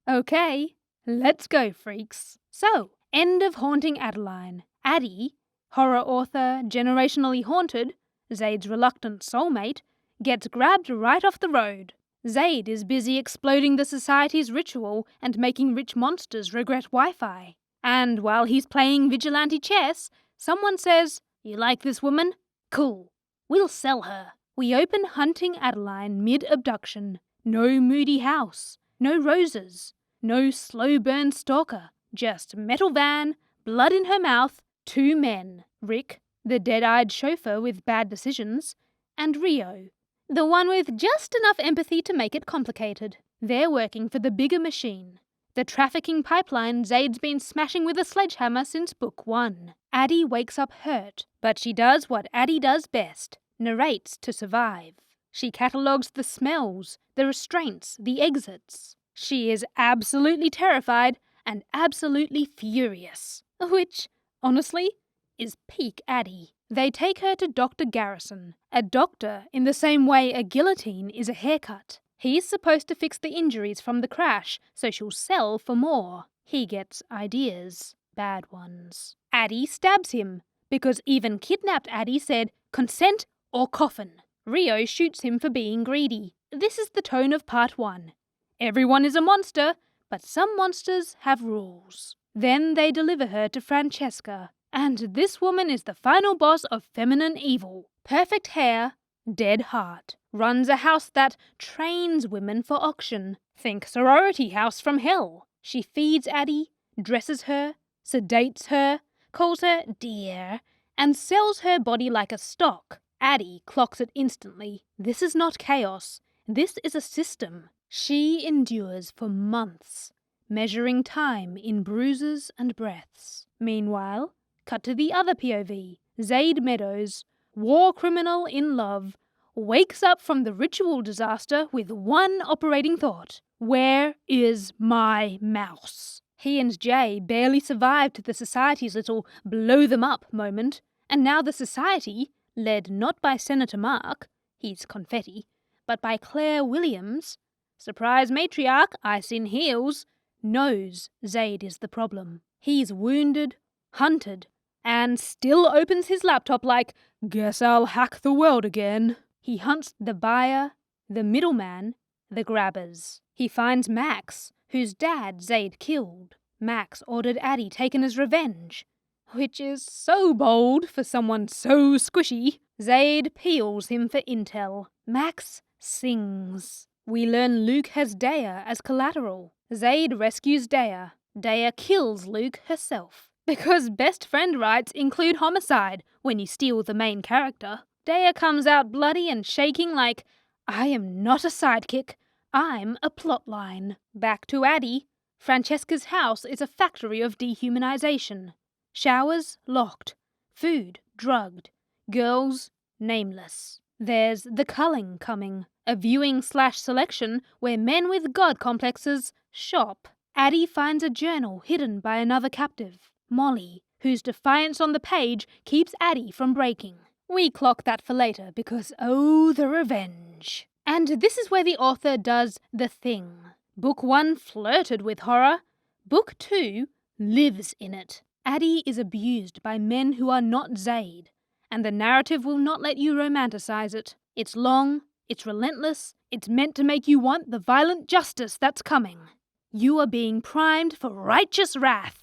Okay, let's go, freaks. So, end of Haunting Adeline. Addie, horror author, generationally haunted, Zaid's reluctant soulmate, gets grabbed right off the road. Zaid is busy exploding the society's ritual and making rich monsters regret Wi-Fi. And while he's playing vigilante chess, someone says, "You like this woman? Cool. We'll sell her." We open Hunting Adeline mid-abduction. No moody house. No roses. No slow burn stalker. Just metal van, blood in her mouth, two men. Rick, the dead-eyed chauffeur with bad decisions, and Rio, the one with just enough empathy to make it complicated. They're working for the bigger machine. The trafficking pipeline Zaid's been smashing with a sledgehammer since book 1. Addie wakes up hurt, but she does what Addie does best, narrates to survive. She catalogues the smells, the restraints, the exits. She is absolutely terrified and absolutely furious, which, honestly, is peak Addie. They take her to Dr. Garrison, a doctor in the same way a guillotine is a haircut. He's supposed to fix the injuries from the crash, so she'll sell for more. He gets ideas. Bad ones. Addie stabs him, because even kidnapped Addie said, "Consent or coffin." Rio shoots him for being greedy. This is the tone of part 1. Everyone is a monster, but some monsters have rules. Then they deliver her to Francesca, and this woman is the final boss of feminine evil. Perfect hair, dead heart. Runs a house that trains women for auction. Think sorority house from hell. She feeds Addie, dresses her, sedates her, calls her dear, and sells her body like a stock. Addie clocks it instantly. This is not chaos. This is a system. She endures for months, measuring time in bruises and breaths. Meanwhile, cut to the other POV. Zaid Meadows, war criminal in love, wakes up from the ritual disaster with one operating thought. Where is my mouse? He and Jay barely survived the society's little blow them up moment, and now the society, led not by Senator Mark, he's confetti, but by Claire Williams, surprise matriarch, ice in heels, knows Zaid is the problem. He's wounded, hunted, and still opens his laptop like, "Guess I'll hack the world again." He hunts the buyer, the middleman, the grabbers. He finds Max, whose dad Zaid killed. Max ordered Addie taken as revenge, which is so bold for someone so squishy. Zaid peels him for intel. Max sings. We learn Luke has Dea as collateral. Zaid rescues Dea. Dea kills Luke herself. Because best friend rights include homicide when you steal the main character. Dea comes out bloody and shaking like, "I am not a sidekick, I'm a plotline." Back to Addie. Francesca's house is a factory of dehumanization. Showers locked. Food drugged. Girls nameless. There's the culling coming. A viewing/selection where men with god complexes shop. Addie finds a journal hidden by another captive, Molly, whose defiance on the page keeps Addie from breaking. We clock that for later because, oh, the revenge. And this is where the author does the thing. Book 1 flirted with horror. Book 2 lives in it. Addie is abused by men who are not Zaid, and the narrative will not let you romanticize it. It's long, it's relentless, it's meant to make you want the violent justice that's coming. You are being primed for righteous wrath.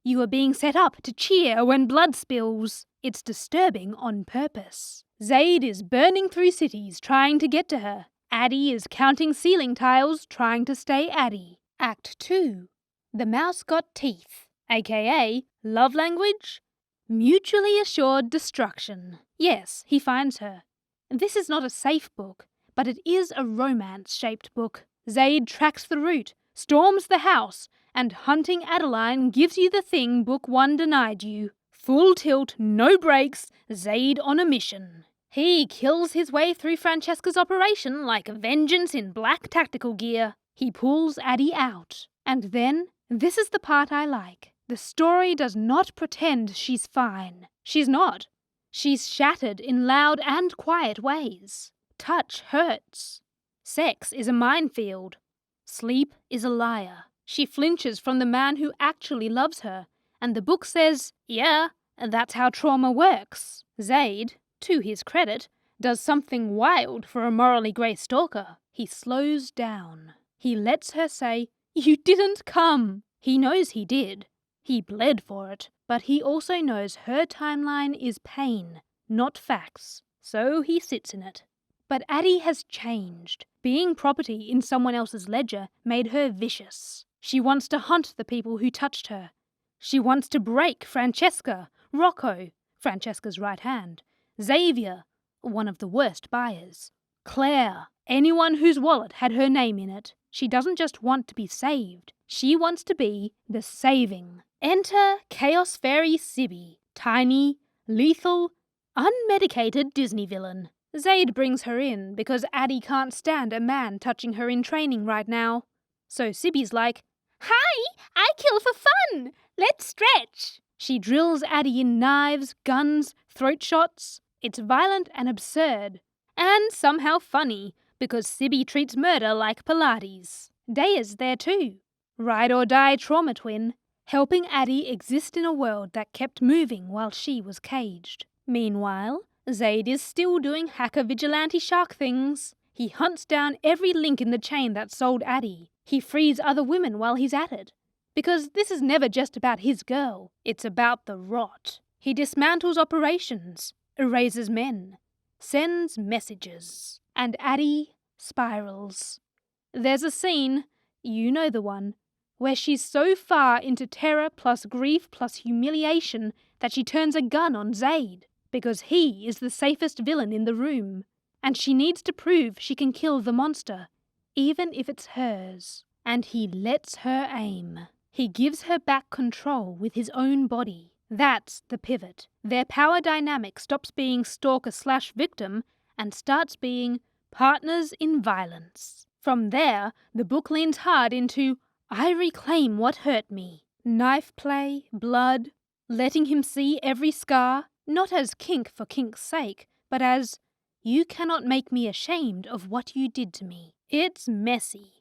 You are being set up to cheer when blood spills. It's disturbing on purpose. Zaid is burning through cities trying to get to her. Addie is counting ceiling tiles trying to stay Addie. Act 2. The mouse got teeth, aka love language, mutually assured destruction. Yes, he finds her. This is not a safe book, but it is a romance-shaped book. Zaid tracks the route, storms the house, and Hunting Adeline gives you the thing Book 1 denied you. Full tilt, no brakes, Zaid on a mission. He kills his way through Francesca's operation like vengeance in black tactical gear. He pulls Addie out. And then, this is the part I like. The story does not pretend she's fine. She's not. She's shattered in loud and quiet ways. Touch hurts. Sex is a minefield. Sleep is a liar. She flinches from the man who actually loves her, and the book says, yeah, that's how trauma works. Zaid, to his credit, does something wild for a morally grey stalker. He slows down. He lets her say, "You didn't come." He knows he did. He bled for it, but he also knows her timeline is pain, not facts, so he sits in it. But Addie has changed. Being property in someone else's ledger made her vicious. She wants to hunt the people who touched her. She wants to break Francesca, Rocco, Francesca's right hand, Xavier, one of the worst buyers, Claire, anyone whose wallet had her name in it. She doesn't just want to be saved. She wants to be the saving. Enter Chaos Fairy Sibby, tiny, lethal, unmedicated Disney villain. Zaid brings her in because Addie can't stand a man touching her in training right now. So Sibby's like, "Hi, I kill for fun. Let's stretch." She drills Addie in knives, guns, throat shots. It's violent and absurd. And somehow funny, because Sibby treats murder like Pilates. Daya's there too. Ride or die trauma twin, helping Addie exist in a world that kept moving while she was caged. Meanwhile, Zaid is still doing hacker vigilante shark things. He hunts down every link in the chain that sold Addie. He frees other women while he's at it. Because this is never just about his girl, it's about the rot. He dismantles operations, erases men, sends messages, and Addie spirals. There's a scene, you know the one, where she's so far into terror plus grief plus humiliation that she turns a gun on Zaid, because he is the safest villain in the room, and she needs to prove she can kill the monster, even if it's hers. And he lets her aim. He gives her back control with his own body. That's the pivot. Their power dynamic stops being stalker/victim and starts being partners in violence. From there, the book leans hard into, I reclaim what hurt me. Knife play, blood, letting him see every scar, not as kink for kink's sake, but as, you cannot make me ashamed of what you did to me. It's messy.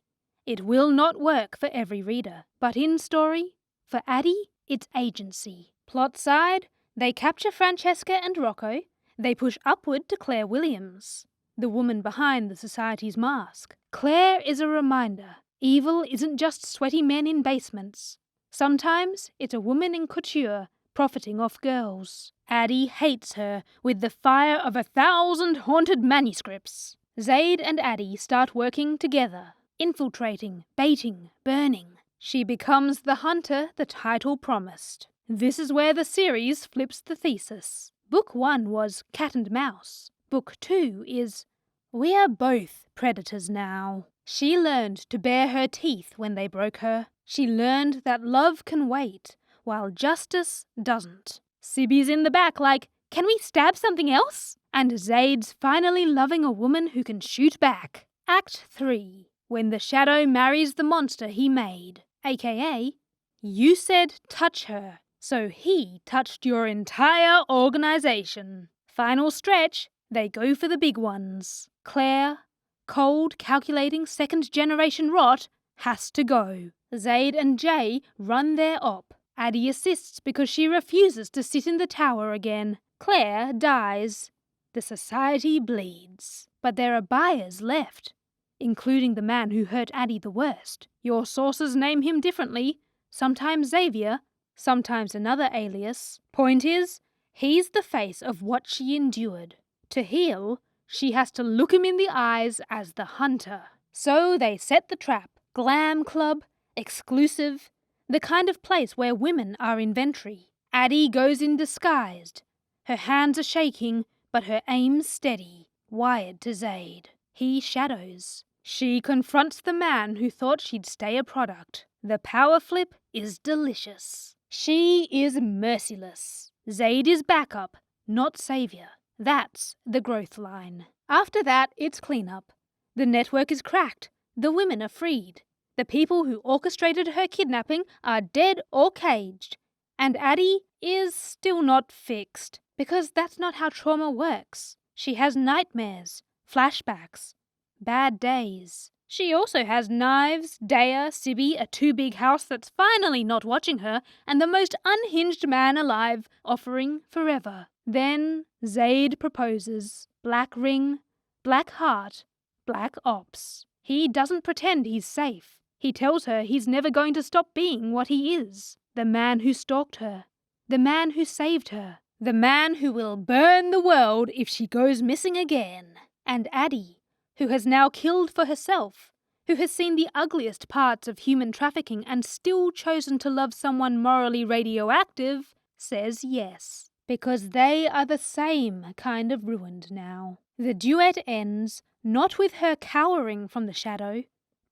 It will not work for every reader, but in story, for Addie, it's agency. Plot side, they capture Francesca and Rocco. They push upward to Claire Williams, the woman behind the society's mask. Claire is a reminder. Evil isn't just sweaty men in basements. Sometimes it's a woman in couture profiting off girls. Addie hates her with the fire of 1,000 haunted manuscripts. Zaid and Addie start working together. Infiltrating, baiting, burning. She becomes the hunter the title promised. This is where the series flips the thesis. Book 1 was Cat and Mouse. Book 2 is, we are both predators now. She learned to bare her teeth when they broke her. She learned that love can wait, while justice doesn't. Sibby's in the back like, can we stab something else? And Zaid's finally loving a woman who can shoot back. Act 3. When the shadow marries the monster he made, aka, you said touch her, so he touched your entire organization. Final stretch, they go for the big ones. Claire, cold, calculating second-generation rot, has to go. Zaid and Jay run their op. Addie assists because she refuses to sit in the tower again. Claire dies. The society bleeds. But there are buyers left, including the man who hurt Addie the worst. Your sources name him differently, sometimes Xavier, sometimes another alias. Point is, he's the face of what she endured. To heal, she has to look him in the eyes as the hunter. So they set the trap. Glam club, exclusive, the kind of place where women are inventory. Addie goes in disguised. Her hands are shaking, but her aim's steady, wired to Zaid. He shadows. She confronts the man who thought she'd stay a product. The power flip is delicious. She is merciless. Zaid is backup, not savior. That's the growth line. After that, it's cleanup. The network is cracked. The women are freed. The people who orchestrated her kidnapping are dead or caged. And Addie is still not fixed, because that's not how trauma works. She has nightmares, flashbacks, bad days. She also has Knives, Dea, Sibby, a too-big house that's finally not watching her, and the most unhinged man alive, offering forever. Then Zaid proposes. Black ring, black heart, black ops. He doesn't pretend he's safe. He tells her he's never going to stop being what he is. The man who stalked her. The man who saved her. The man who will burn the world if she goes missing again. And Addie, who has now killed for herself, who has seen the ugliest parts of human trafficking and still chosen to love someone morally radioactive, says yes. Because they are the same kind of ruined now. The duet ends not with her cowering from the shadow,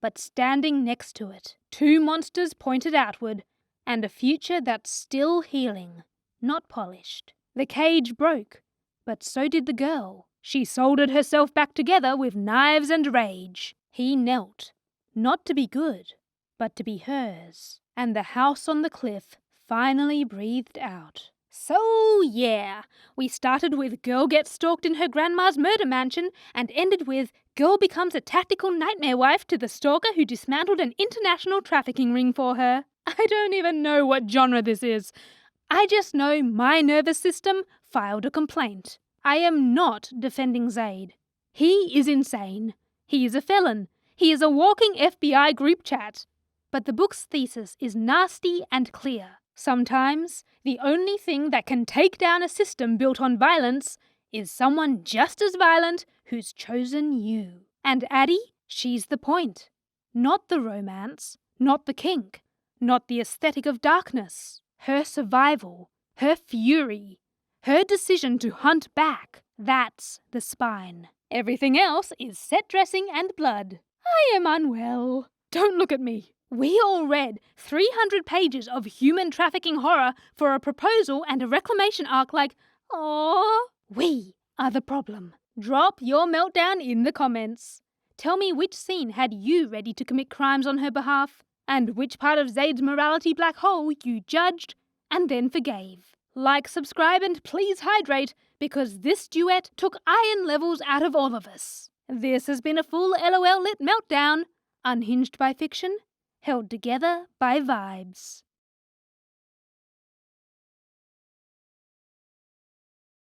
but standing next to it. Two monsters pointed outward, and a future that's still healing, not polished. The cage broke, but so did the girl. She soldered herself back together with knives and rage. He knelt, not to be good, but to be hers. And the house on the cliff finally breathed out. So yeah, we started with girl gets stalked in her grandma's murder mansion and ended with girl becomes a tactical nightmare wife to the stalker who dismantled an international trafficking ring for her. I don't even know what genre this is. I just know my nervous system filed a complaint. I am not defending Zaid. He is insane. He is a felon. He is a walking FBI group chat. But the book's thesis is nasty and clear. Sometimes, the only thing that can take down a system built on violence is someone just as violent who's chosen you. And Addie, she's the point. Not the romance, not the kink, not the aesthetic of darkness. Her survival, her fury, her decision to hunt back, that's the spine. Everything else is set dressing and blood. I am unwell. Don't look at me. We all read 300 pages of human trafficking horror for a proposal and a reclamation arc like, aww. We are the problem. Drop your meltdown in the comments. Tell me which scene had you ready to commit crimes on her behalf, and which part of Zaid's morality black hole you judged and then forgave. Like, subscribe, and please hydrate, because this duet took iron levels out of all of us. This has been a full LOL Lit Meltdown, unhinged by fiction, held together by vibes.